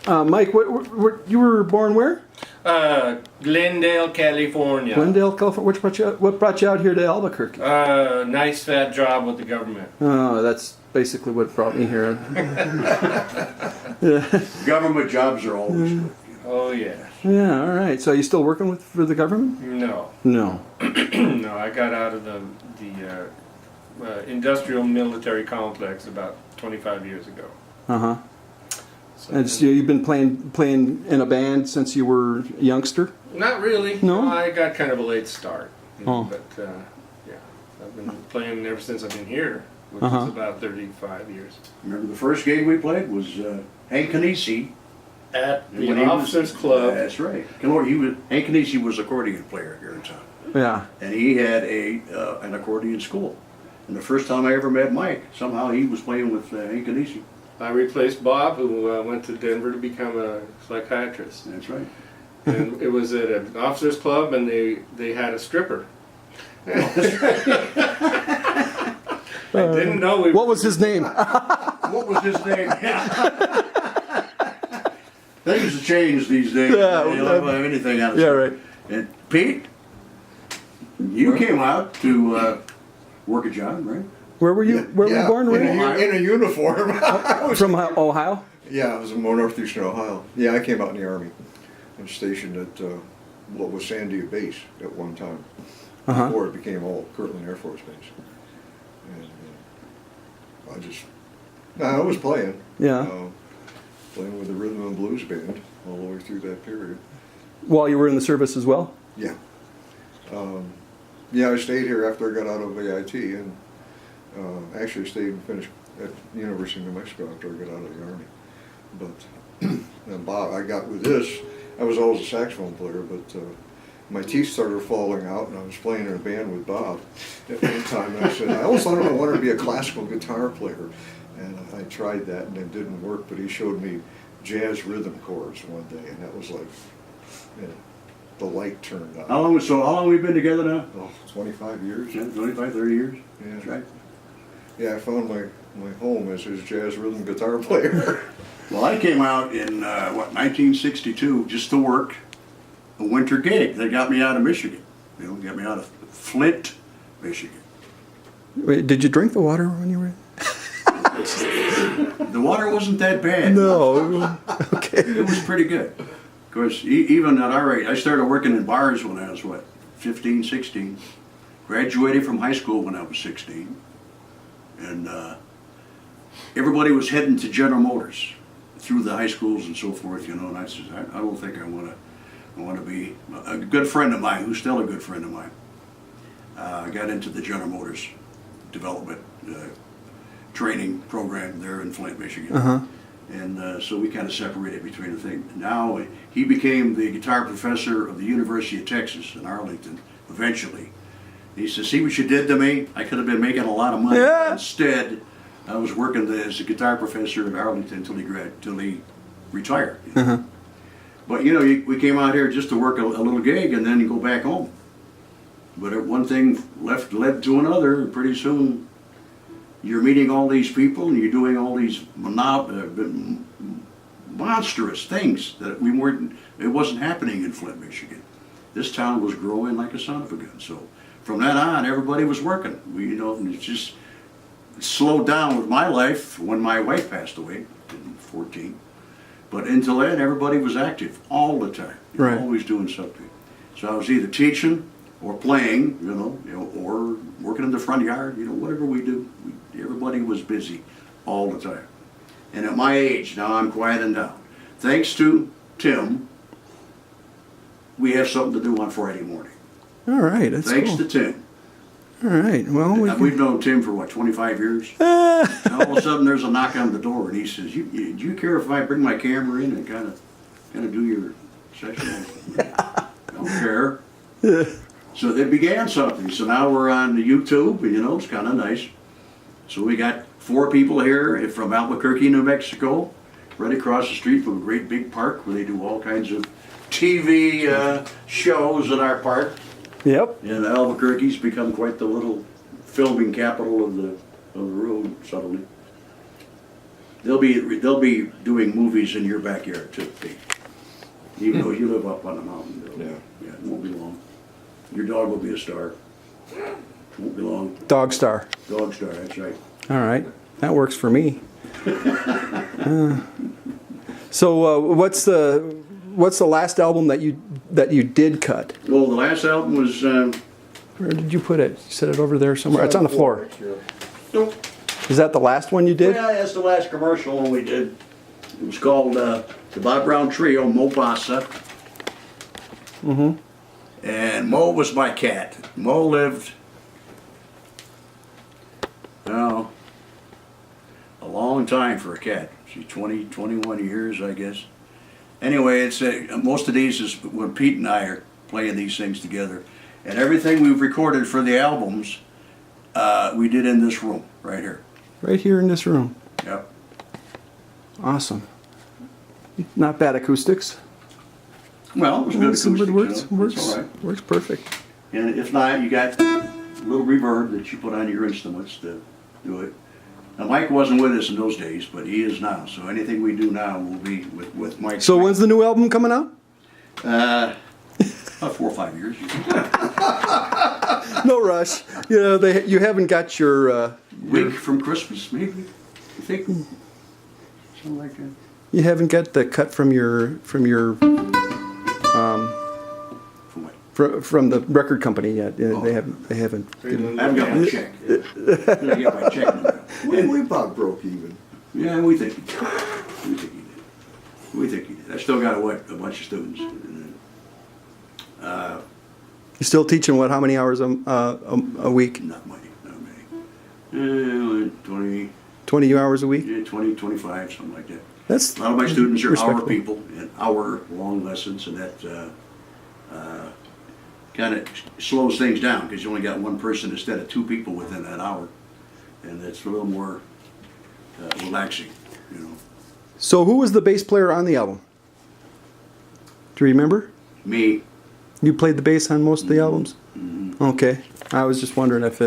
Mike, you were born where? Glendale, California. Glendale, California. What brought you out here to Albuquerque? Nice fat job with the government. Oh, that's basically what brought me here. Government jobs are always good. Oh yeah. Yeah, all right. So are you still working for the government? No. No. No, I got out of the industrial military complex about 25 years ago. Uh-huh. So, And so you've been playing in a band since you were a youngster? not really. No? I got kind of a late start. Oh. But yeah, I've been playing ever since I've been here, which Uh-huh. is about 35 years. Remember the first gig we played was Hank Canisi. At When the he was- Officers Club. That's right. Hank Canisi was accordion player here in town. Yeah. And he had an accordion school. And the first time I ever met Mike, somehow he was playing with Hank Canisi. I replaced Bob, who went to Denver to become a psychiatrist. That's right. And it was at an officers club, and they had a stripper. I didn't know we. What was his name? What was his name? Things have changed these days. Yeah, You don't have anything else. Yeah, right. And Pete, you came out to work a job, right? Where were you? Where were you born? In a uniform. From Ohio? Yeah, I was in Northeastern Ohio. Yeah, I came out in the Army. I was stationed at what was Sandia Base at one time, Uh-huh. before it became all Kirtland Air Force Base. And I was playing. Yeah. Playing with the Rhythm and Blues Band all the way through that period. While you were in the service as well? Yeah. Yeah, I stayed here after I got out of AIT, and actually stayed and finished at the University of New Mexico after I got out of the Army. But and Bob, I got with this. I was always a saxophone player, but my teeth started falling out, and I was playing in a band with Bob at one time. And I said, I always thought I wanted to be a classical guitar player, and I tried that, and it didn't work. But he showed me jazz rhythm chords one day, and that was like, you know, the light turned on. How long have we been together now? Oh, 25 years. Yeah, 25, 30 years? Yeah. That's right. Yeah, I found my home as his jazz rhythm guitar player. Well, I came out in, 1962, just to work a winter gig. They got me out of Michigan. You know, got me out of Flint, Michigan. Wait, did you drink the water when you were? The water wasn't that bad. No. Okay. It was pretty good. Of course, even at our age, I started working in bars when I was, 15, 16. Graduated from high school when I was 16. And everybody was heading to General Motors through the high schools and so forth, you know, and I said, I don't think I want to be a good friend of mine, who's still a good friend of mine. I got into the General Motors development training program there in Flint, Michigan. Uh-huh. And so we kind of separated between the thing. Now he became the guitar professor of the University of Texas in Arlington, eventually. He said, see what you did to me? I could have been making a lot of money. Yeah. Instead, I was working as a guitar professor at Arlington till he retired. You know? Uh-huh. But you know, we came out here just to work a little gig and then you go back home. But one thing led to another, and pretty soon you're meeting all these people and you're doing all these monstrous things that it wasn't happening in Flint, Michigan. This town was growing like a son of a gun. So from then on, everybody was working. It just slowed down with my life when my wife passed away in 14. But until then, everybody was active all the time. Right. Always doing something. So I was either teaching or playing, or working in the front yard, whatever we do. Everybody was busy all the time. And at my age, now I'm quieting down. Thanks to Tim, we have something to do on Friday morning. All right, that's Thanks cool. to Tim. All right, well, We've known Tim for 25 years? And all of a sudden there's a knock on the door and he says, do you care if I bring my camera in and kind of do your session? I don't care. So they began something. So now we're on YouTube, and it's kind of nice. So we got 4 people here from Albuquerque, New Mexico, right across the street from a great big park where they do all kinds of TV shows in our park. Yep. And Albuquerque's become quite the little filming capital of the road suddenly. they'll be doing movies in your backyard too, Pete. Even though you live up on the mountain. Yeah, it won't be long. Your dog will be a star. Won't be long. Dog Star. Dog star, that's right. All right, that works for me. So what's the last album that you did cut? Well, the last album was, Where did you put it? You set it over there somewhere. It's on the floor. nope. Is that the last one you did? Yeah, that's the last commercial one we did. It was called the Bob Brown Trio, Mobasa. Mm-hmm. And Mo was my cat. Mo lived, well, a long time for a cat. She's 20, 21 years, I guess. Anyway, it's most of these is when Pete and I are playing these things together. And everything we've recorded for the albums, we did in this room, right here. Right here in this room. Yep. Awesome. Not bad acoustics. Well, it was good acoustics. It works. You know, it's all right. Works perfect. And if not, you got a little reverb that you put on your instruments to do it. Now, Mike wasn't with us in those days, but he is now. So anything we do now will be with Mike. So when's the new album coming out? About 4 or 5 years. No rush. You know, you haven't got your Week from Christmas, maybe. I think something like that. you haven't got the cut from your For what? from the record company yet. Oh. They haven't. I haven't got my check. I get my check number. We about broke even. Yeah, we think he did. We think he did. I still got a bunch of students. You still teaching how many hours a week? Not many. 20, 20 hours a week? yeah, 20, 25, something like that. That's A lot of my students are hour respectable. people and hour-long lessons, and that kind of slows things down because you only got one person instead of 2 people within that hour, and it's a little more relaxing, you know. So who was the bass player on the album? Do you remember? Me, You played the bass on most of the albums? Mm-hmm. Okay. I was just wondering if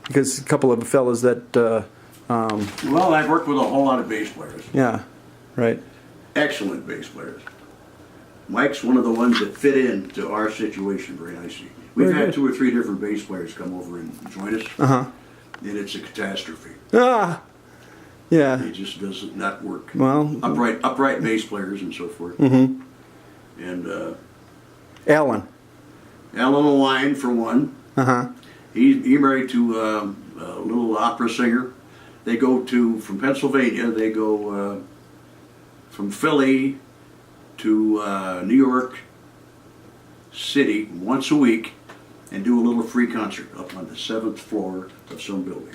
because a couple of the fellas that, well, I've worked with a whole lot of bass players, yeah, right. excellent bass players. Mike's one of the ones that fit into our situation very nicely. We've Very had good. 2 or 3 different bass players come over and join us, Uh-huh. and it's a catastrophe. Ah! Yeah. It just does not work. Well, Upright bass players and so forth. mm-hmm. And Alan. Alan Lewine, for one, Uh-huh. he married to a little opera singer. They go from Pennsylvania, they go from Philly to New York City once a week and do a little free concert up on the 7th floor of some building.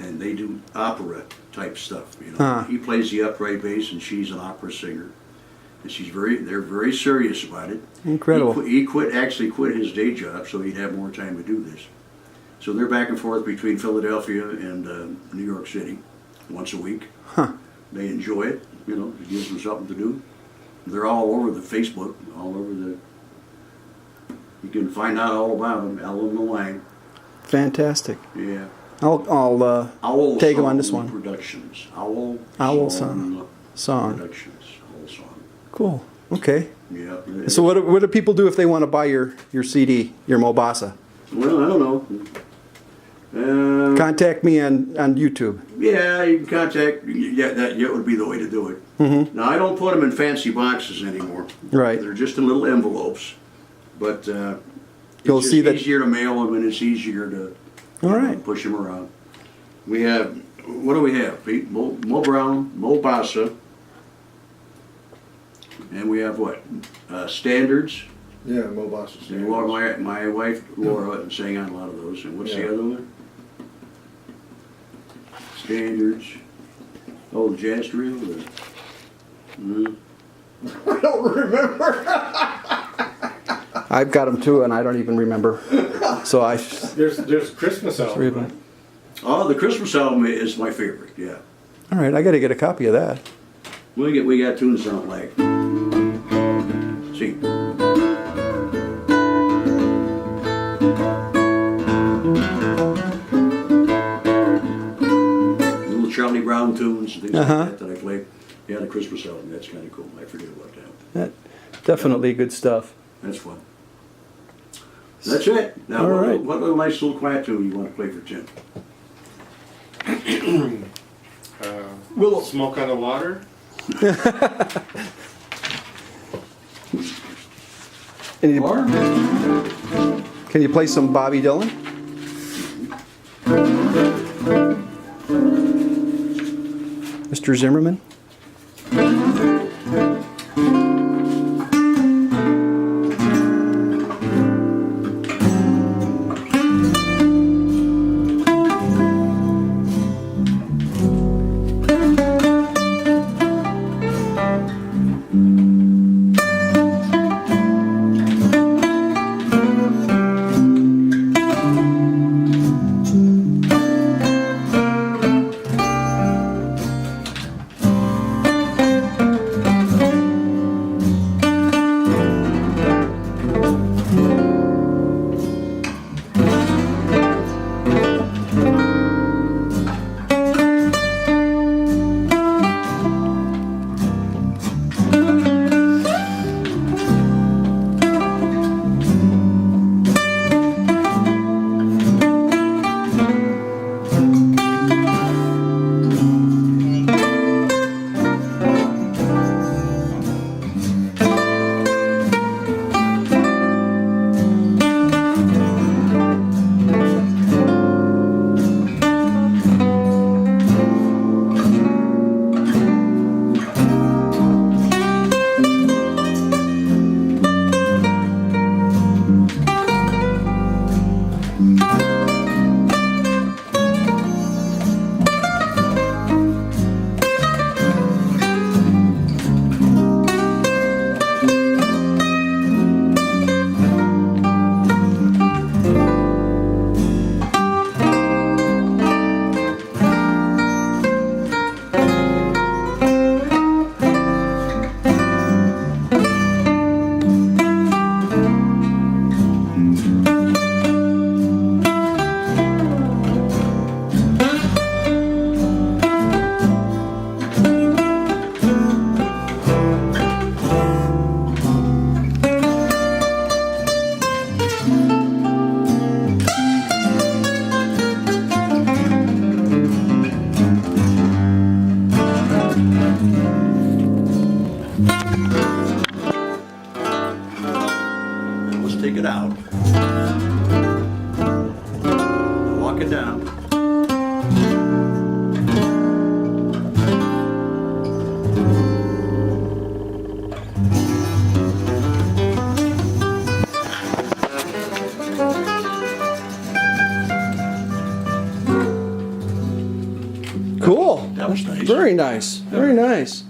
And they do opera type stuff, you know. Huh. He plays the upright bass and she's an opera singer. And they're very serious about it. Incredible. He actually quit his day job so he'd have more time to do this. So they're back and forth between Philadelphia and New York City once a week. Huh. They enjoy it, you know, it gives them something to do. They're all over the Facebook, all over you can find out all about them, Alan Lewine. Fantastic. Yeah. I'll Owl tag him Song on this one. Productions. Owl Song Song. Productions. Owl Song. Cool. Okay. Yeah. So what do people do if they want to buy your CD, your Mobasa? Well, I don't know. Contact me on YouTube. Yeah, you can contact. Yeah, that would be the way to do it. Mm-hmm. Now I don't put them in fancy boxes anymore. Right. They're just in little envelopes, but You'll it's just see that- easier to mail them and it's easier to All right. push them around. We have, what do we have, Pete? Mo Brown, Mo Bassa, and we have what? Standards. Yeah, Mobasa And standards. Laura, my wife Laura sang on a lot of those. And what's the Yeah. other one? Standards. Oh, the jazz trio. I don't remember. I've got them too, and I don't even remember. So There's a Christmas three of album. them. Oh, the Christmas album is my favorite. Yeah. All right, I got to get a copy of that. We got tunes that sound like. See. Little Charlie Brown tunes and things like that I play Yeah, the Christmas album, that's kind of cool. I forget about that. That, definitely good stuff. That's fun. That's it. Now, All right. what little nice little quiet tune you want to play for Jim? Will Smoke on the Water? And Or? can you play some Bobby Dylan? Mr. Zimmerman? Let's take it out. Walk it down. Cool. That was nice. Very nice. Very nice.